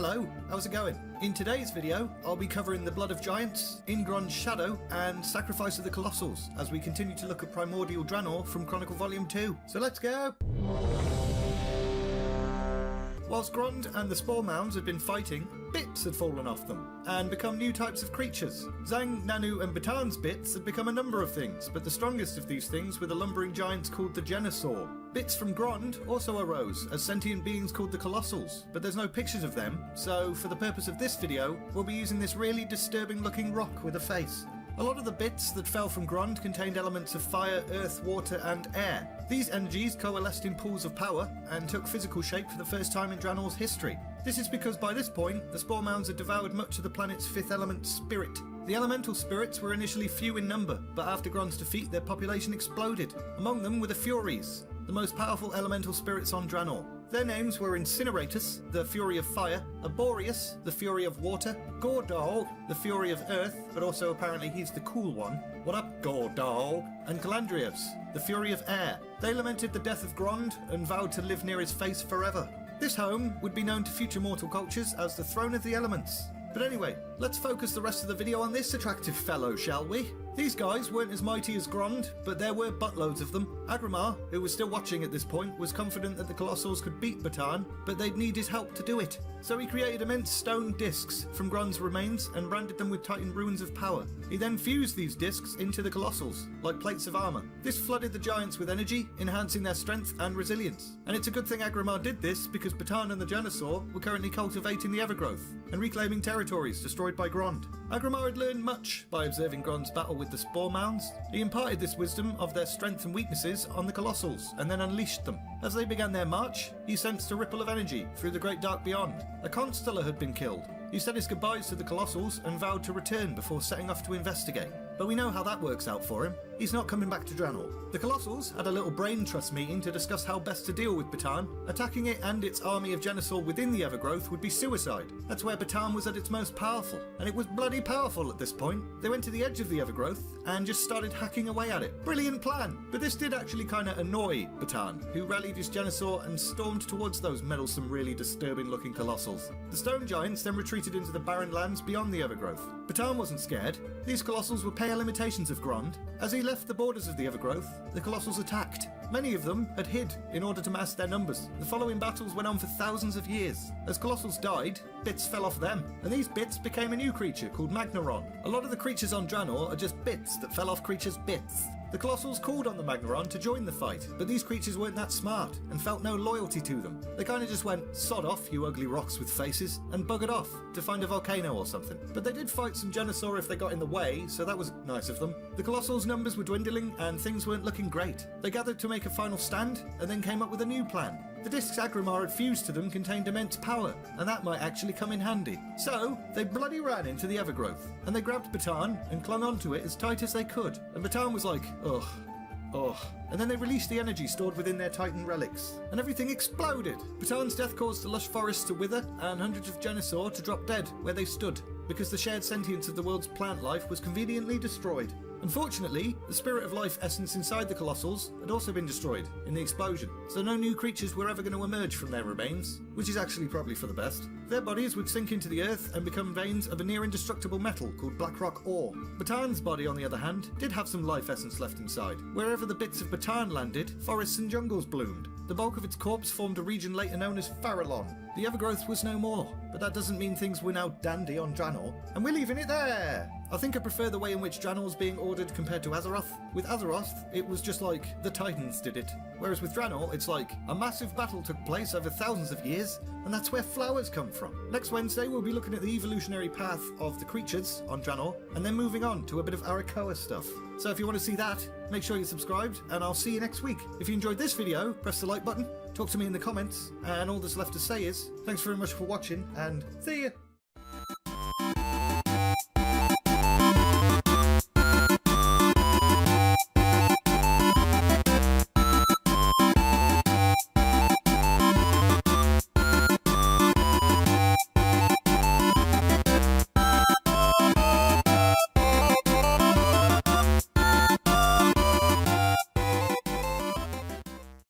Hello, how's it going? In today's video, I'll be covering the Blood of Giants, In Grond's Shadow, and Sacrifice of the Colossals, as we continue to look at Primordial Draenor from Chronicle Volume 2. So let's go! Whilst Grond and the Spore Mounds had been fighting, bits had fallen off them, and become new types of creatures. Zang, Nanu and Batan's bits had become a number of things, but the strongest of these things were the lumbering giants called the Genosaur. Bits from Grond also arose as sentient beings called the Colossals, but there's no pictures of them, so for the purpose of this video, we'll be using this really disturbing looking rock with a face. A lot of the bits that fell from Grond contained elements of fire, earth, water and air. These energies coalesced in pools of power and took physical shape for the first time in Draenor's history. This is because by this point, the Spore Mounds had devoured much of the planet's fifth element, Spirit. The elemental spirits were initially few in number, but after Grond's defeat their population exploded. Among them were the FURIES, the most powerful elemental spirits on Draenor. Their names were Incineratus, the Fury of Fire, Arboreus, the Fury of Water, Gordal, the Fury of Earth, but also apparently he's the cool one. What up, Gordal? And Calandrios, the Fury of Air. They lamented the death of Grond and vowed to live near his face forever. This home would be known to future mortal cultures as the Throne of the Elements. But anyway, let's focus the rest of the video on this attractive fellow, shall we? These guys weren't as mighty as Grond, but there were buttloads of them. Agrimar, who was still watching at this point, was confident that the Colossals could beat Batan, but they'd need his help to do it. So he created immense stone discs from Grond's remains and branded them with Titan runes of power. He then fused these discs into the Colossals, like plates of armour. This flooded the giants with energy, enhancing their strength and resilience. And it's a good thing Agrimar did this, because Batan and the Genosaur were currently cultivating the Evergrowth and reclaiming territories destroyed by Grond. Agrimar had learned much by observing Grond's battle with the Spore Mounds. He imparted this wisdom of their strength and weaknesses on the Colossals, and then unleashed them. As they began their march, he sensed a ripple of energy through the great dark beyond. A constellar had been killed. He said his goodbyes to the Colossals and vowed to return before setting off to investigate. But we know how that works out for him. He's not coming back to Draenor. The Colossals had a little brain trust meeting to discuss how best to deal with Batan. Attacking it and its army of Genosaur within the Evergrowth would be suicide. That's where Batan was at its most powerful, and it was bloody powerful at this point. They went to the edge of the Evergrowth and just started hacking away at it. Brilliant plan! But this did actually kinda annoy Batan, who rallied his Genosaur and stormed towards those meddlesome, really disturbing looking Colossals. The stone giants then retreated into the barren lands beyond the Evergrowth. Batan wasn't scared. These Colossals were pale imitations of Grond. As he left the borders of the Evergrowth, the Colossals attacked. Many of them had hid in order to mask their numbers. The following battles went on for thousands of years. As Colossals died, bits fell off them, and these bits became a new creature called Magnaron. A lot of the creatures on Draenor are just bits that fell off creatures' bits. The Colossals called on the Magnaron to join the fight, but these creatures weren't that smart and felt no loyalty to them. They kinda just went, sod off, you ugly rocks with faces, and buggered off to find a volcano or something. But they did fight some Genosaur if they got in the way, so that was nice of them. The Colossals' numbers were dwindling and things weren't looking great. They gathered to make a final stand and then came up with a new plan. The discs Agrimar had fused to them contained immense power, and that might actually come in handy. So, they bloody ran into the Evergrowth, and they grabbed Batan and clung onto it as tight as they could. And Batan was like, ugh. And then they released the energy stored within their Titan relics, and everything exploded. Batan's death caused the lush forests to wither, and hundreds of Genosaur to drop dead where they stood, because the shared sentience of the world's plant life was conveniently destroyed. Unfortunately, the spirit of life essence inside the Colossals had also been destroyed in the explosion, so no new creatures were ever going to emerge from their remains, which is actually probably for the best. Their bodies would sink into the earth and become veins of a near indestructible metal called black rock ore. Batan's body, on the other hand, did have some life essence left inside. Wherever the bits of Batan landed, forests and jungles bloomed. The bulk of its corpse formed a region later known as Farallon. The Evergrowth was no more, but that doesn't mean things were now dandy on Draenor, and we're leaving it there! I think I prefer the way in which Draenor was being ordered compared to Azeroth. With Azeroth, it was just like, the Titans did it. Whereas with Draenor, it's like, a massive battle took place over thousands of years, and that's where flowers come from. Next Wednesday, we'll be looking at the evolutionary path of the creatures on Draenor, and then moving on to a bit of Arakoa stuff. So if you want to see that, make sure you're subscribed, and I'll see you next week. If you enjoyed this video, press the like button, talk to me in the comments, and all that's left to say is, thanks very much for watching, and see ya!